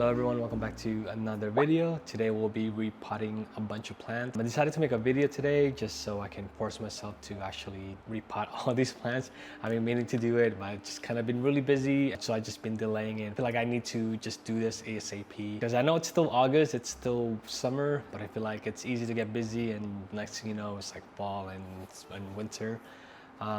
Hello everyone, welcome back to another video. Today we'll be repotting a bunch of plants. I decided to make a video today just so I can force myself to actually repot all these plants. I've been meaning to do it, but I've just kind of been really busy, so I've just been delaying it. I feel like I need to just do this ASAP because I know it's still August, it's still summer, but I feel like it's easy to get busy, and next thing you know, it's like fall and winter.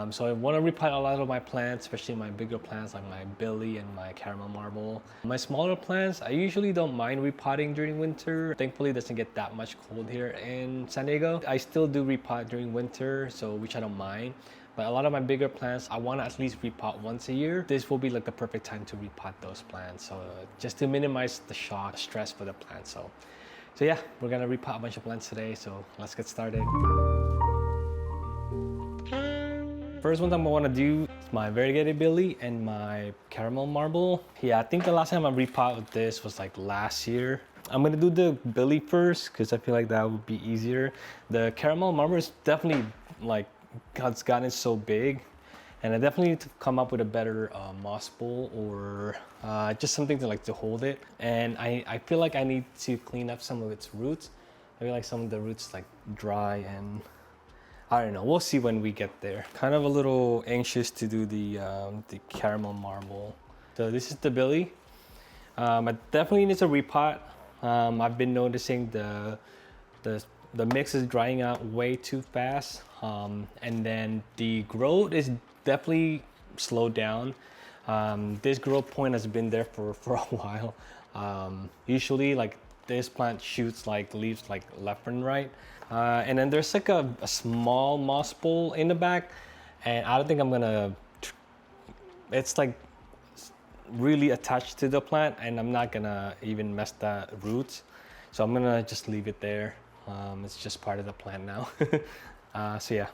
So I want to repot a lot of my plants, especially my bigger plants like my Billy and my caramel marble. My smaller plants, I usually don't mind repotting during winter. Thankfully, it doesn't get that much cold here in San Diego. I still do repot during winter, so which I don't mind. But a lot of my bigger plants, I want to at least repot once a year. This will be like the perfect time to repot those plants. So just to minimize the shock, stress for the plants. So yeah, we're gonna repot a bunch of plants today. So let's get started. First one I'm gonna want to do is my Variegated Billy and my caramel marble. Yeah, I think the last time I repotted this was like last year. I'm gonna do the Billy first because I feel like that would be easier. The caramel marble is definitely like it's gotten so big, and I definitely need to come up with a better moss bowl or just something to hold it. And I feel like I need to clean up some of its roots. I feel like some of the roots like dry, and I don't know, we'll see when we get there. Kind of a little anxious to do the caramel marble. So this is the Billy. I definitely need to repot. I've been noticing the mix is drying out way too fast. And then the growth is definitely slowed down. This growth point has been there for a while. Usually like this plant shoots like leaves like left and right, and then there's like a small moss bowl in the back, and I don't think I'm gonna, it's like really attached to the plant, and I'm not gonna even mess the roots, so I'm gonna just leave it there. It's just part of the plant now. So yeah.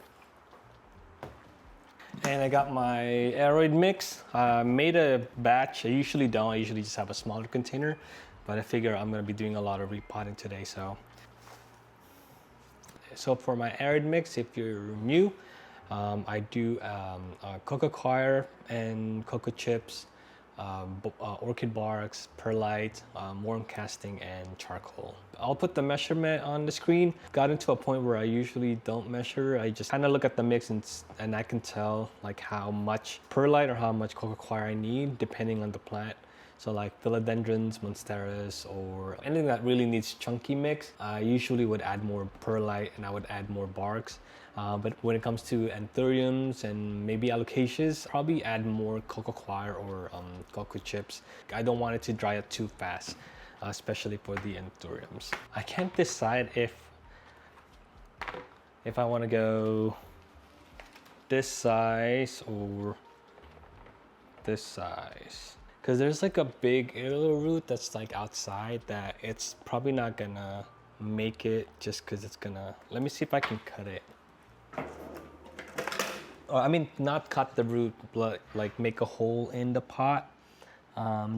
And I got my aeroid mix. I made a batch. I usually don't. I usually just have a smaller container, but I figure I'm going to be doing a lot of repotting today. So for my aeroid mix, if you're new, I do cocoa coir and cocoa chips, orchid barks, perlite, worm casting, and charcoal. I'll put the measurement on the screen. Got into a point where I usually don't measure. I just kind of look at the mix and I can tell like how much perlite or how much cocoa coir I need depending on the plant. So like philodendrons, monsteras, or anything that really needs chunky mix, I usually would add more perlite and I would add more barks. But when it comes to Anthuriums and maybe Alocasias, probably add more cocoa coir or cocoa chips. I don't want it to dry out too fast, especially for the Anthuriums. I can't decide if I want to go this size or this size. Because there's like a big arrowroot that's like outside that it's probably not gonna make it just because it's gonna, let me see if I can cut it. I mean, not cut the root, but like make a hole in the pot,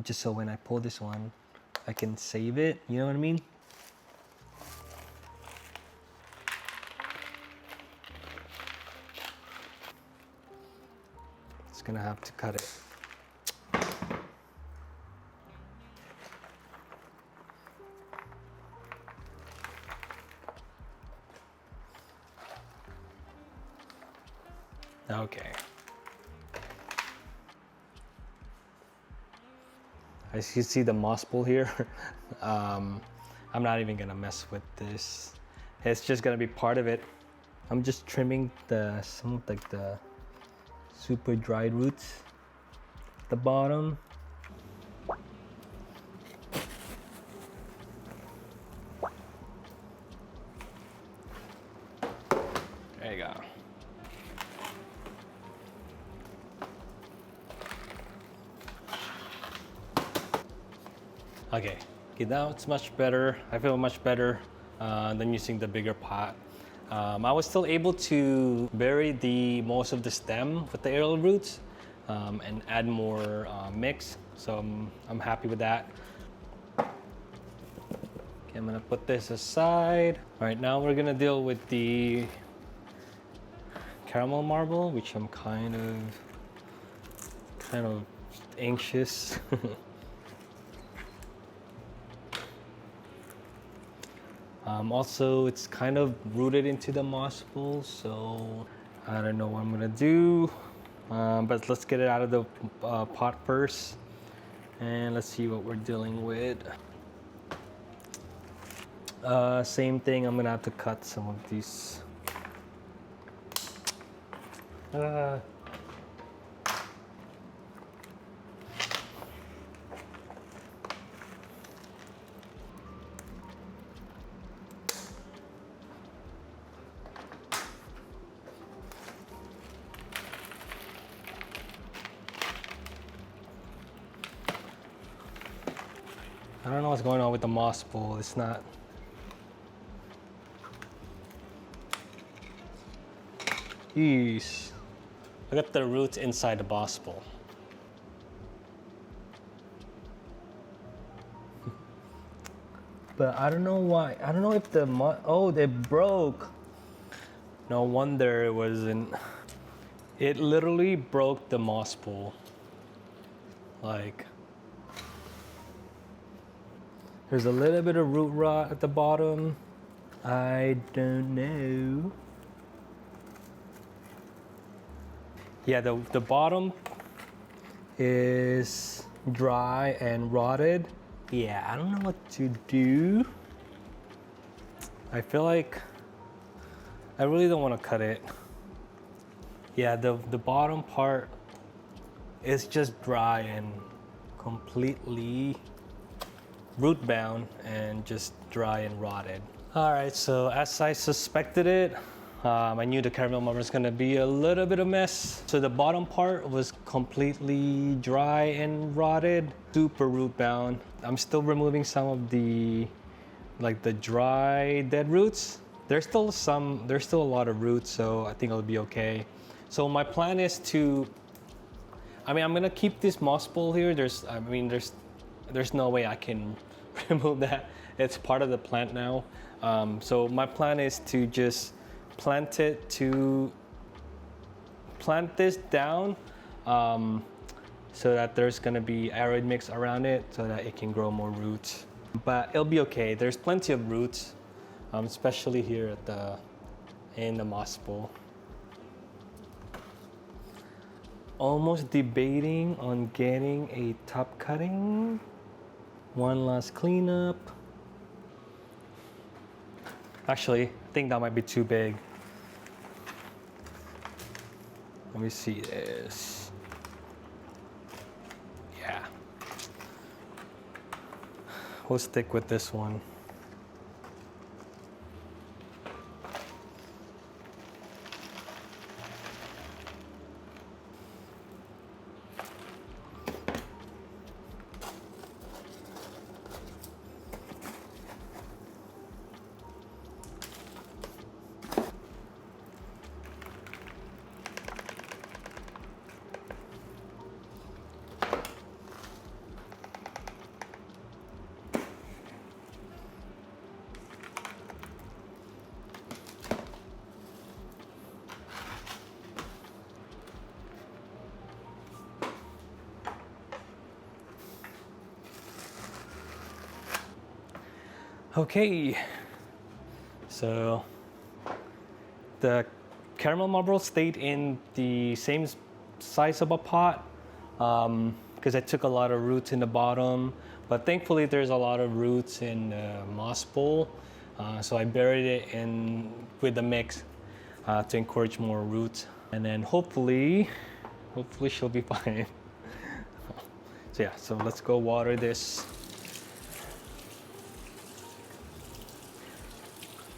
just so when I pull this one, I can save it, you know what I mean? It's gonna have to cut it. Okay. As you see the moss bowl here, I'm not even gonna mess with this. It's just gonna be part of it. I'm just trimming some of like the super dried roots at the bottom. There you go. Okay, now it's much better. I feel much better than using the bigger pot. I was still able to bury most of the stem with the aerial roots and add more mix, so I'm happy with that. Okay, I'm gonna put this aside. All right, now we're gonna deal with the caramel marble, which I'm kind of anxious. Also, it's kind of rooted into the moss bowl, so I don't know what I'm gonna do. But let's get it out of the pot first, and let's see what we're dealing with. Same thing, I'm gonna have to cut some of these. I don't know what's going on with the moss bowl. It's not. Yeesh. Look at the roots inside the moss bowl. But I don't know why. I don't know if the oh, they broke. No wonder it wasn't. It literally broke the moss bowl. Like. There's a little bit of root rot at the bottom. I don't know. Yeah, the bottom is dry and rotted. Yeah, I don't know what to do. I feel like I really don't want to cut it. Yeah, the bottom part is just dry and completely root bound and just dry and rotted. All right, so as I suspected it, I knew the caramel marble was gonna be a little bit of a mess. So the bottom part was completely dry and rotted, super root bound. I'm still removing some of the, like the dry dead roots. There's still a lot of roots, so I think it'll be okay. So my plan is to, I'm gonna keep this moss bowl here. There's no way I can remove that. It's part of the plant now. So my plan is to just plant this down so that there's gonna be arid mix around it so that it can grow more roots. But it'll be okay. There's plenty of roots, especially here at in the moss bowl. Almost debating on getting a top cutting. One last cleanup. Actually, I think that might be too big. Let me see this. Yeah. We'll stick with this one. Okay, so the caramel marble stayed in the same size of a pot because I took a lot of roots in the bottom, but thankfully there's a lot of roots in the moss bowl, so I buried it in with the mix to encourage more roots, and then hopefully she'll be fine. So yeah, so let's go water this.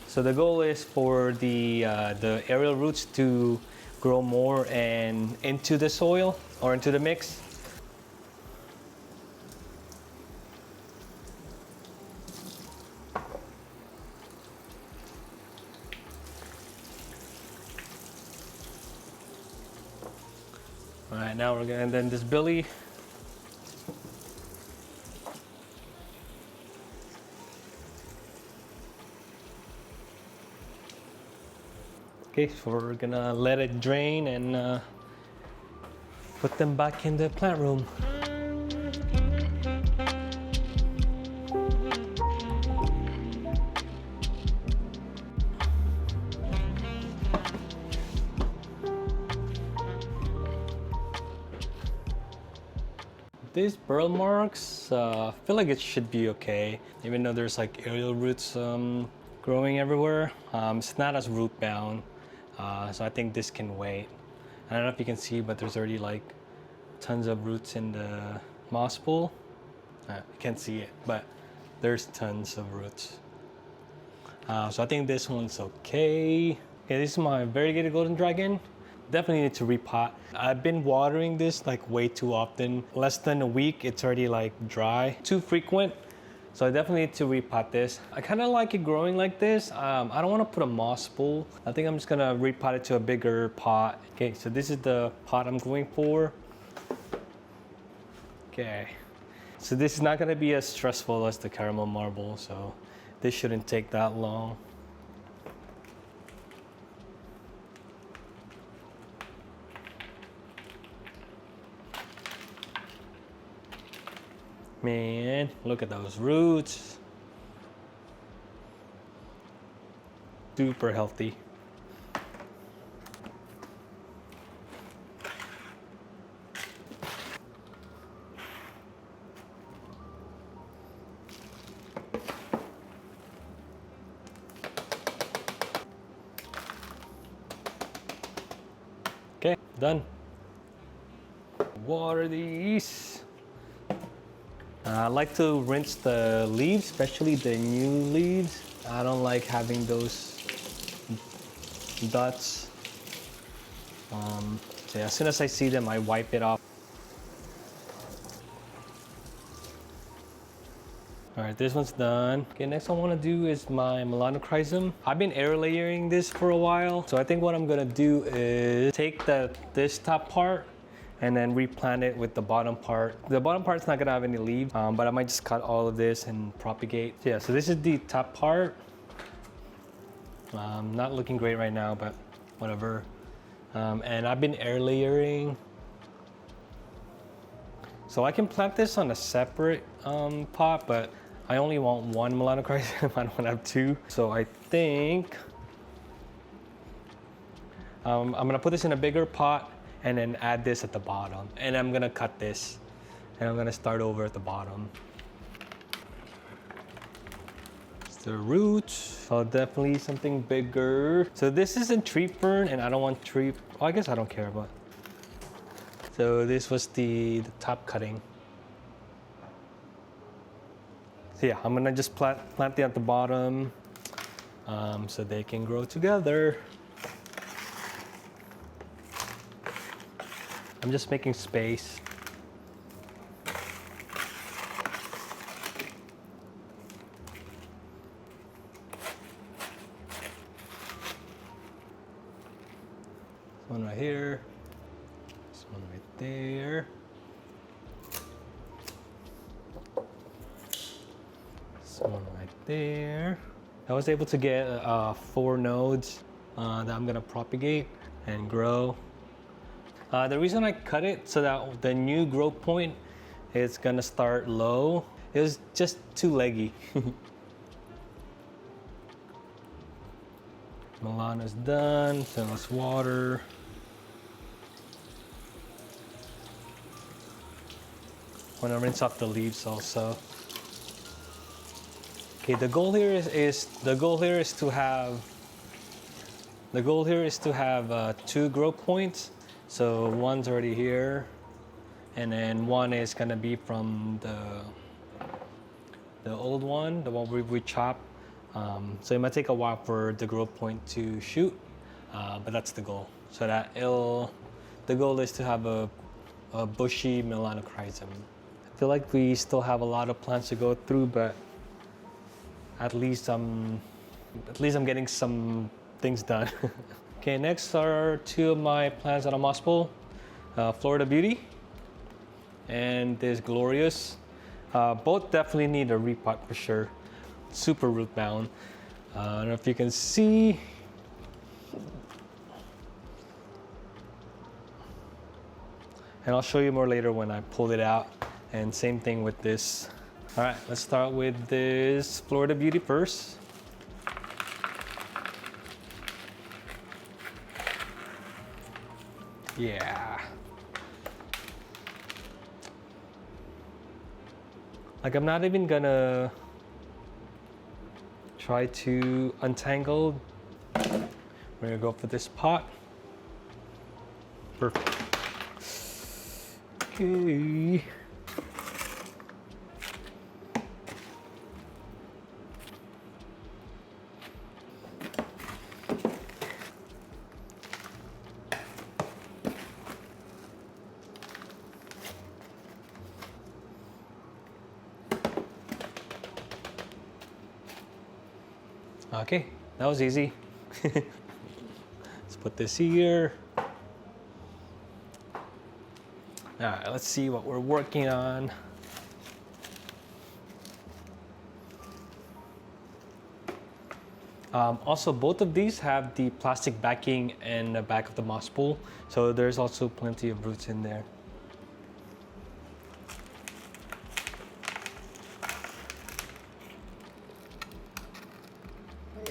So the goal is for the aerial roots to grow more and into the soil or into the mix. All right, now we're gonna, and then this billy. Okay, so we're gonna let it drain and put them back in the plant room. These burl marks, I feel like it should be okay. Even though there's like aerial roots growing everywhere, it's not as root bound. So I think this can wait. I don't know if you can see, but there's already like tons of roots in the moss pool. You can't see it, but there's tons of roots. So I think this one's okay. Okay, this is my variegated golden dragon. Definitely need to repot. I've been watering this like way too often. Less than a week, it's already like dry. Too frequent. So I definitely need to repot this. I kind of like it growing like this. I don't want to put a moss pool. I think I'm just gonna repot it to a bigger pot. Okay, so this is the pot I'm going for. Okay, so this is not gonna be as stressful as the caramel marble, so this shouldn't take that long. Man, look at those roots. Super healthy. Okay, done. Water these. I like to rinse the leaves, especially the new leaves. I don't like having those dots. So yeah, as soon as I see them, I wipe it off. All right, this one's done. Okay, next I want to do is my Melanochrysum. I've been air layering this for a while. So I think what I'm gonna do is take this top part and then replant it with the bottom part. The bottom part's not gonna have any leaves, but I might just cut all of this and propagate. Yeah, so this is the top part. Not looking great right now, but whatever. And I've been air layering. So I can plant this on a separate pot, but I only want one Melanochrysum. I don't have two. So I think I'm gonna put this in a bigger pot and then add this at the bottom. And I'm gonna cut this and I'm gonna start over at the bottom. It's the roots. So definitely something bigger. So this isn't tree fern and I don't want tree, well, I guess I don't care, but. So this was the top cutting. So yeah, I'm gonna just plant them at the bottom so they can grow together. I'm just making space. One right here. This one right there. This one right there. I was able to get 4 nodes that I'm gonna propagate and grow. The reason I cut it so that the new growth point is gonna start low, it was just too leggy. Milana's done, so let's water. I'm gonna rinse off the leaves also. Okay, the goal here is to have 2 growth points. So one's already here, and then one is gonna be from the old one, the one we chopped. So it might take a while for the growth point to shoot, but that's the goal. So that the goal is to have a bushy Melanochrysum. I feel like we still have a lot of plants to go through, but at least I'm getting some things done. Okay, next are 2 of my plants out of moss pool, Florida Beauty and this Glorious. Both definitely need a repot for sure. Super root bound. I don't know if you can see. And I'll show you more later when I pull it out. And same thing with this. All right, let's start with this Florida Beauty first. Yeah. Like, I'm not even gonna try to untangle. We're gonna go for this pot. Perfect. Okay. Okay, that was easy. Let's put this here. All right, let's see what we're working on. Also, both of these have the plastic backing in the back of the moss pool, so there's also plenty of roots in there.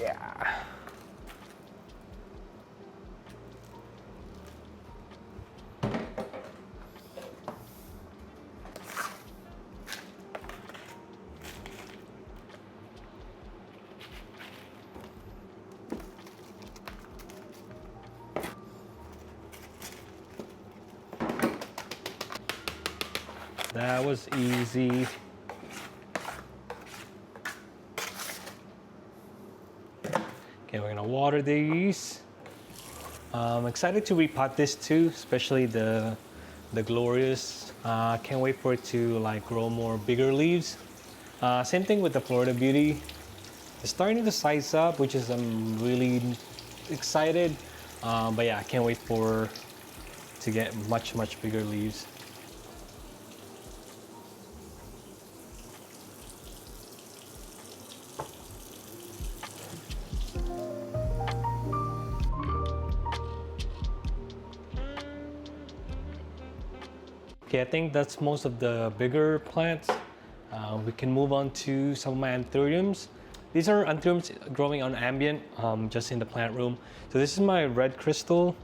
Yeah. That was easy. Okay, we're gonna water these. I'm excited to repot this too, especially the glorious. Can't wait for it to like grow more bigger leaves. Same thing with the Florida Beauty. It's starting to size up, which is I'm really excited. But yeah, I can't wait for to get much bigger leaves. Okay, I think that's most of the bigger plants. We can move on to some of my Anthuriums. These are Anthuriums growing on ambient, just in the plant room. So this is my red crystal.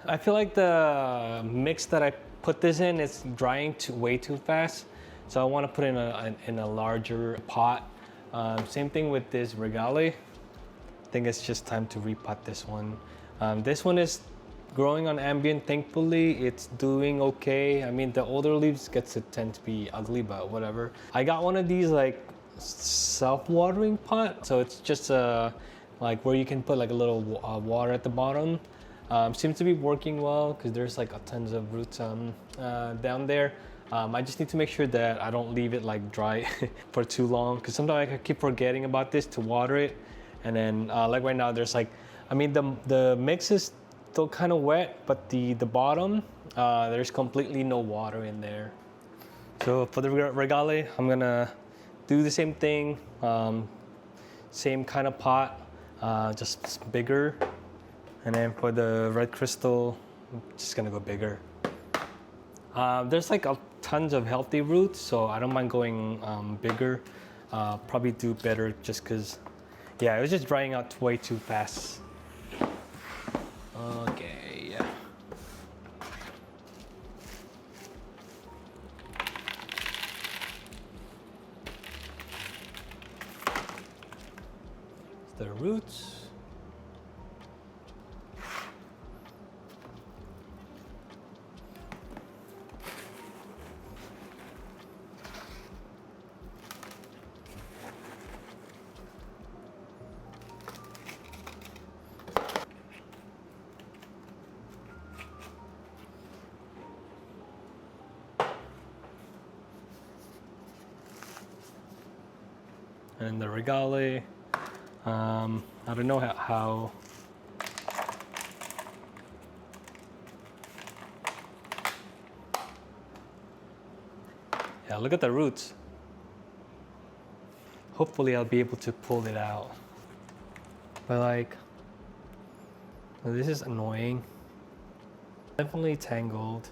I feel like the mix that I put this in is drying way too fast. So I want to put it in a larger pot. Same thing with this Regale. I think it's just time to repot this one. This one is growing on ambient. Thankfully, it's doing okay. I mean, the older leaves tend to be ugly, but whatever. I got one of these like self-watering pot, so it's just like where you can put like a little water at the bottom. Seems to be working well because there's like a tons of roots down there. I just need to make sure that I don't leave it like dry for too long, because sometimes I keep forgetting about this to water it. And then like right now, there's like, I mean, the mix is still kind of wet, but the bottom, there's completely no water in there. So for the Regale, I'm gonna do the same thing, same kind of pot, just bigger. And then for the red crystal, I'm just gonna go bigger. There's like tons of healthy roots, so I don't mind going bigger. Probably do better just because, yeah, it was just drying out way too fast. Okay, yeah. The roots. And the Regale, I don't know how yeah, look at the roots. Hopefully I'll be able to pull it out. But like, this is annoying. Definitely tangled.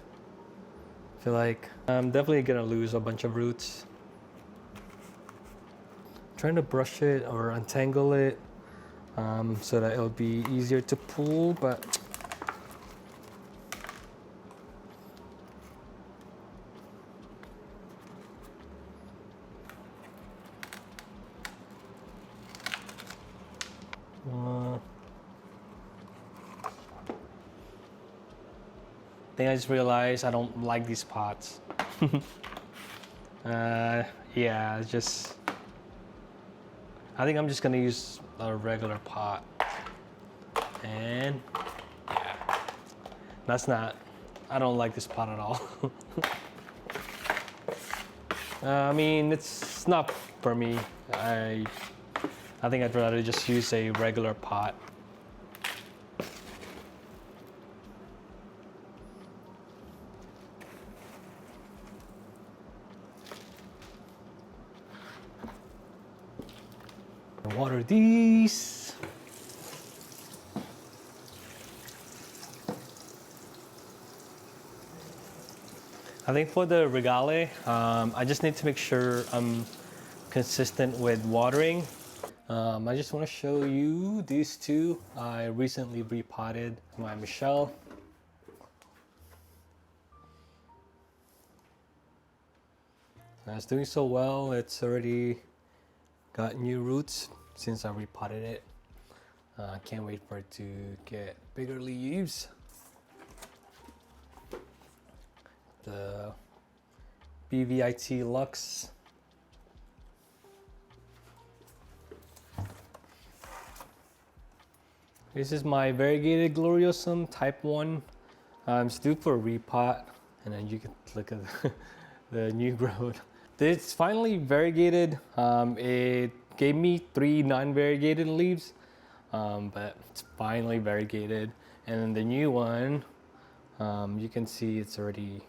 I feel like I'm definitely gonna lose a bunch of roots. Trying to brush it or untangle it so that it'll be easier to pull, but think I just realized I don't like these pots. Yeah, it's just, I think I'm just gonna use a regular pot. And yeah, that's not, I don't like this pot at all. I mean, it's not for me. I think I'd rather just use a regular pot. Water these. I think for the regale, I just need to make sure I'm consistent with watering. I just want to show you these two. I recently repotted my Michelle. It's doing so well. It's already got new roots since I repotted it. Can't wait for it to get bigger leaves. The BVIT Lux. This is my Variegated Gloriosum type 1. It's due for a repot, and then you can look at the new growth. It's finally variegated. It gave me 3 non-variegated leaves, but it's finally variegated. And then the new one, you can see it's already,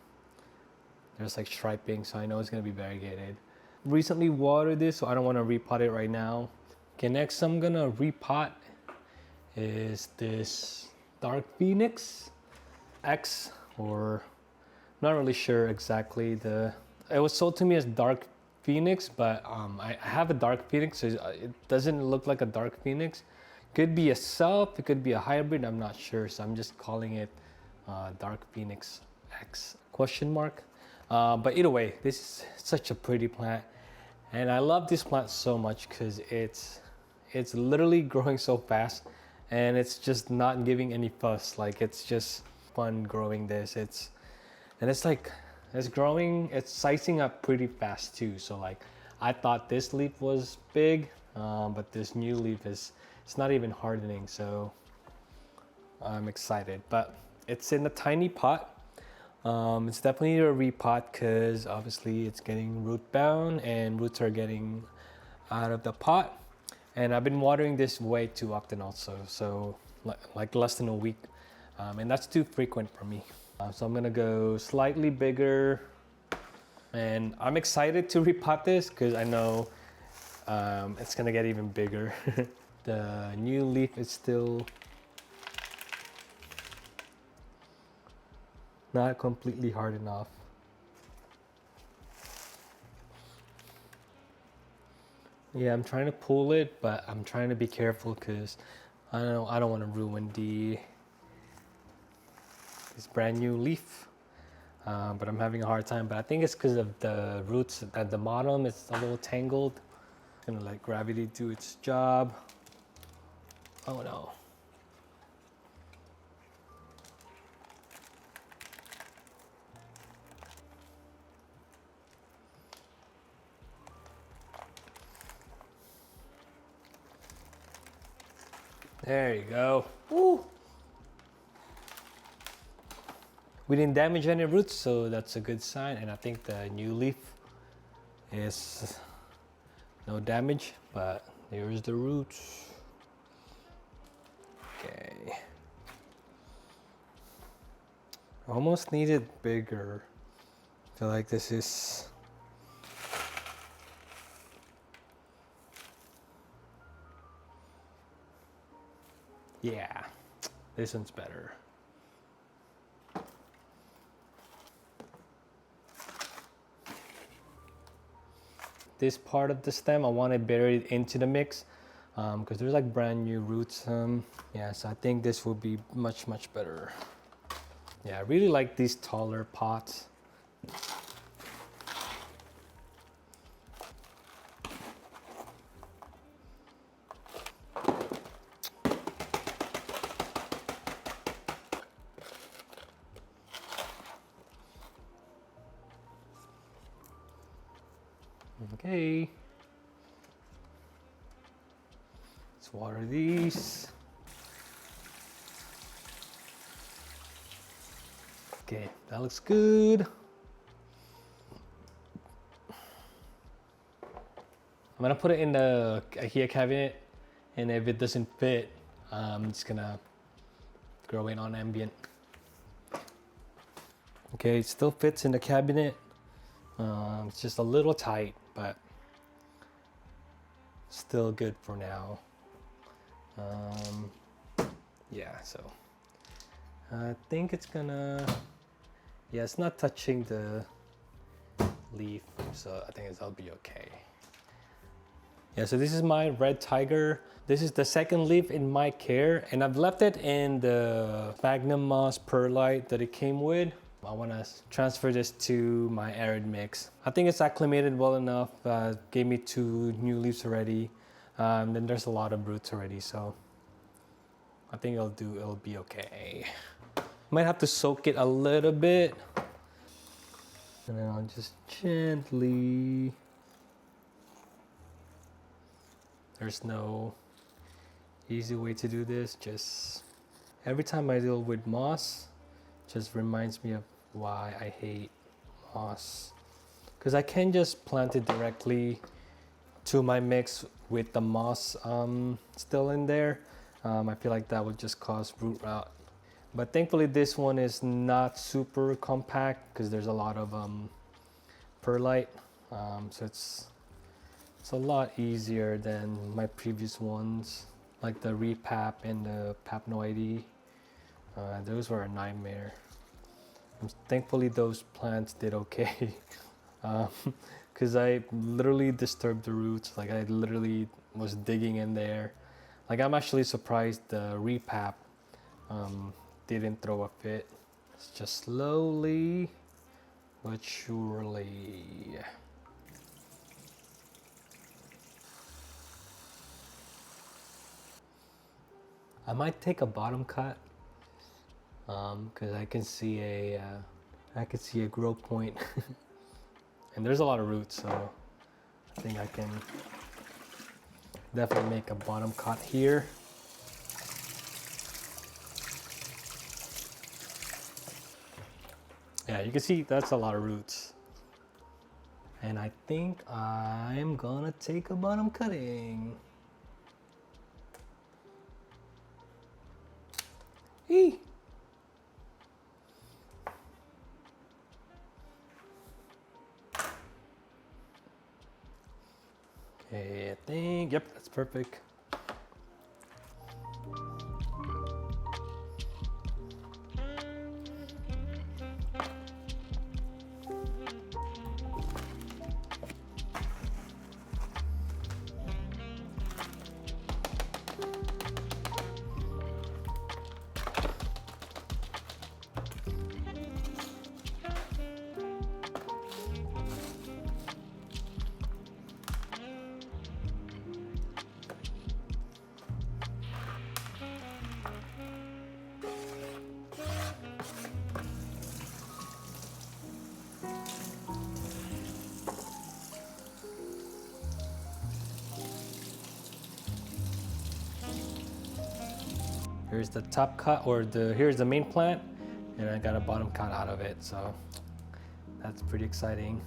there's like striping, so I know it's gonna be variegated. Recently watered this, so I don't want to repot it right now. Okay, next I'm gonna repot is this Dark Phoenix X, or not really sure exactly. It was sold to me as Dark Phoenix, but I have a Dark Phoenix, so it doesn't look like a Dark Phoenix. Could be a self, it could be a hybrid, I'm not sure, so I'm just calling it Dark Phoenix X question mark. But either way, this is such a pretty plant, and I love this plant so much because it's literally growing so fast, and it's just not giving any fuss. Like, it's just fun growing this. It's growing, it's sizing up pretty fast too. So like, I thought this leaf was big, but this new leaf it's not even hardening, so I'm excited. But it's in a tiny pot. It's definitely a repot because obviously it's getting root bound and roots are getting out of the pot. And I've been watering this way too often also, so like less than a week. And that's too frequent for me. So I'm gonna go slightly bigger. And I'm excited to repot this because I know it's gonna get even bigger. The new leaf is still not completely hardened off. Yeah, I'm trying to pull it, but I'm trying to be careful because I don't want to ruin this brand new leaf. But I'm having a hard time. But I think it's because of the roots at the bottom. It's a little tangled. Gonna let gravity do its job. Oh no. There you go. Woo. We didn't damage any roots, so that's a good sign. And I think the new leaf is no damage, but here's the roots. Okay. Almost needed bigger. I feel like this is yeah, this one's better. This part of the stem, I want it buried into the mix because there's like brand new roots. Yeah, so I think this will be much better. Yeah, I really like these taller pots. Okay. Let's water these. Okay, that looks good. I'm gonna put it in the IKEA cabinet, and if it doesn't fit, I'm just gonna grow it on ambient. Okay, it still fits in the cabinet. It's just a little tight, but still good for now. Yeah, so I think it's gonna, yeah, it's not touching the leaf, so I think it'll be okay. Yeah, so this is my red tiger. This is the second leaf in my care, and I've left it in the sphagnum moss perlite that it came with. I want to transfer this to my arid mix. I think it's acclimated well enough. Gave me 2 new leaves already. Then there's a lot of roots already, so I think it'll be okay. Might have to soak it a little bit, and then I'll just gently. There's no easy way to do this. Just every time I deal with moss, just reminds me of why I hate moss. Because I can just plant it directly to my mix with the moss still in there. I feel like that would just cause root rot. But thankfully this one is not super compact because there's a lot of perlite. So it's a lot easier than my previous ones, like the Repap and the Papnoides. Those were a nightmare. Thankfully those plants did okay. Because I literally disturbed the roots. Like I literally was digging in there. Like I'm actually surprised the Repap didn't throw a fit. It's just slowly but surely. I might take a bottom cut because I can see a grow point. And there's a lot of roots, so I think I can definitely make a bottom cut here. Yeah, you can see that's a lot of roots. And I think I'm gonna take a bottom cutting. Eee. Okay, I think, yep, that's perfect. Here's the top cut, or here's the main plant, and I got a bottom cut out of it, so that's pretty exciting.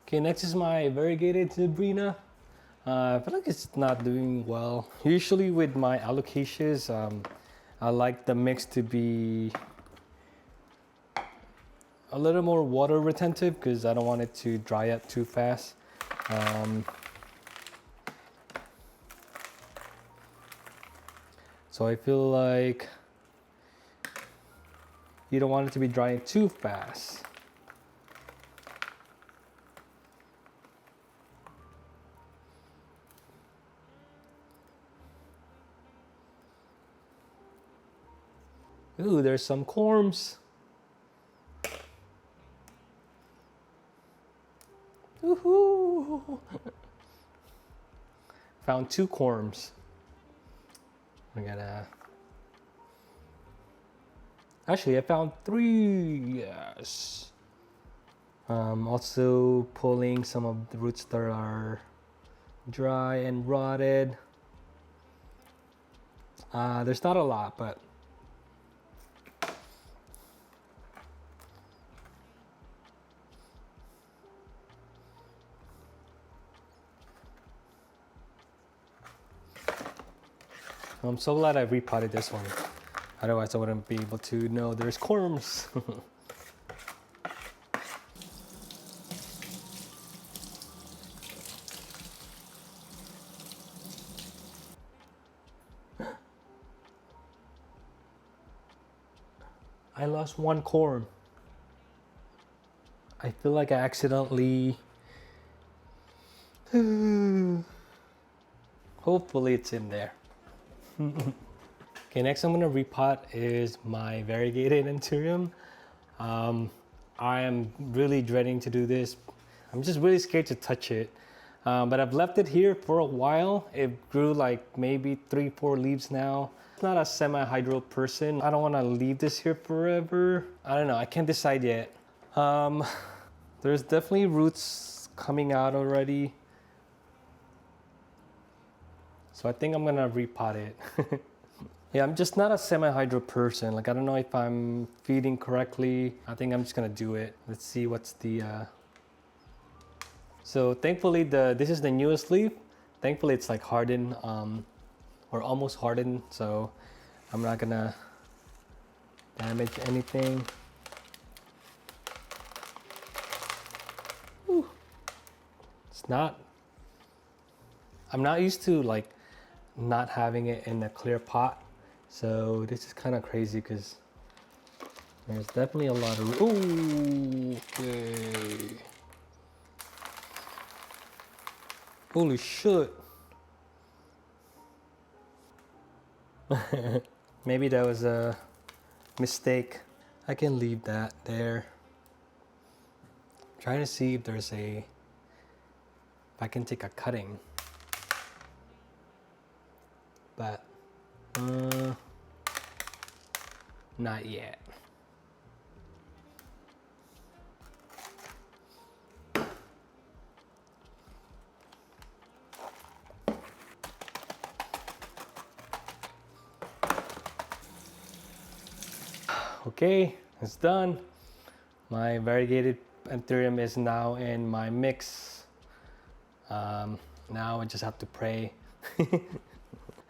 Okay, next is my variegated Sabrina. I feel like it's not doing well. Usually with my Alocasias, I like the mix to be a little more water retentive because I don't want it to dry up too fast. So I feel like you don't want it to be drying too fast. Ooh, there's some corms. Woohoo! no. Found 2 corms. We're gonna... Actually, I found 3. Yes. Also pulling some of the roots that are dry and rotted. There's not a lot, but I'm so glad I repotted this one. Otherwise, I wouldn't be able to know there's corms. I lost 1 corm. I feel like I accidentally... Hopefully it's in there. Okay, next I'm gonna repot is my variegated Anthurium. I am really dreading to do this. I'm just really scared to touch it. But I've left it here for a while. It grew like maybe 3-4 leaves now. I'm not a semi-hydro person. I don't want to leave this here forever. I don't know, I can't decide yet. There's definitely roots coming out already. So I think I'm gonna repot it. Yeah, I'm just not a semi-hydro person. Like, I don't know if I'm feeding correctly. I think I'm just gonna do it. Let's see what's the... So thankfully, this is the newest leaf. Thankfully, it's like hardened, or almost hardened. So I'm not gonna damage anything. Whew. It's not... I'm not used to like not having it in a clear pot. So this is kind of crazy because there's definitely a lot of... Ooh, okay. Holy shit. Maybe that was a mistake. I can leave that there. I'm trying to see if there's if I can take a cutting. But not yet. Okay, it's done. My variegated Anthurium is now in my mix. Now I just have to pray.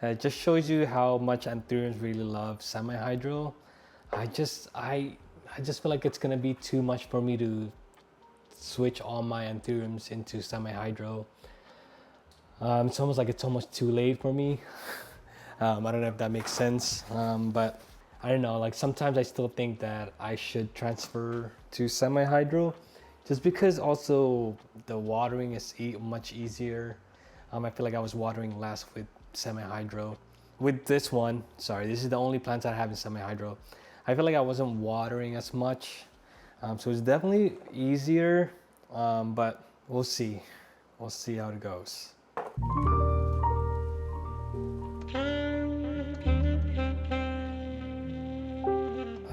It just shows you how much Anthuriums really love semi-hydro. I just feel like it's gonna be too much for me to switch all my Anthuriums into semi-hydro. It's almost like it's almost too late for me. I don't know if that makes sense, but I don't know, like sometimes I still think that I should transfer to semi-hydro just because also the watering is much easier. I feel like I was watering less with semi-hydro. With this one, sorry, this is the only plants I have in semi-hydro. I feel like I wasn't watering as much. So it's definitely easier, but we'll see. We'll see how it goes.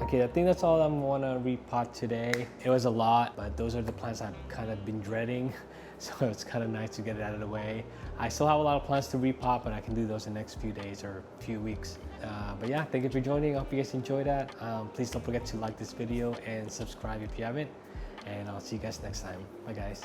Okay, I think that's all I'm gonna repot today. It was a lot, but those are the plants I've kind of been dreading. So it's kind of nice to get it out of the way. I still have a lot of plants to repot, but I can do those in the next few days or few weeks. But yeah, thank you for joining. I hope you guys enjoyed that. Please don't forget to like this video and subscribe if you haven't. And I'll see you guys next time. Bye guys.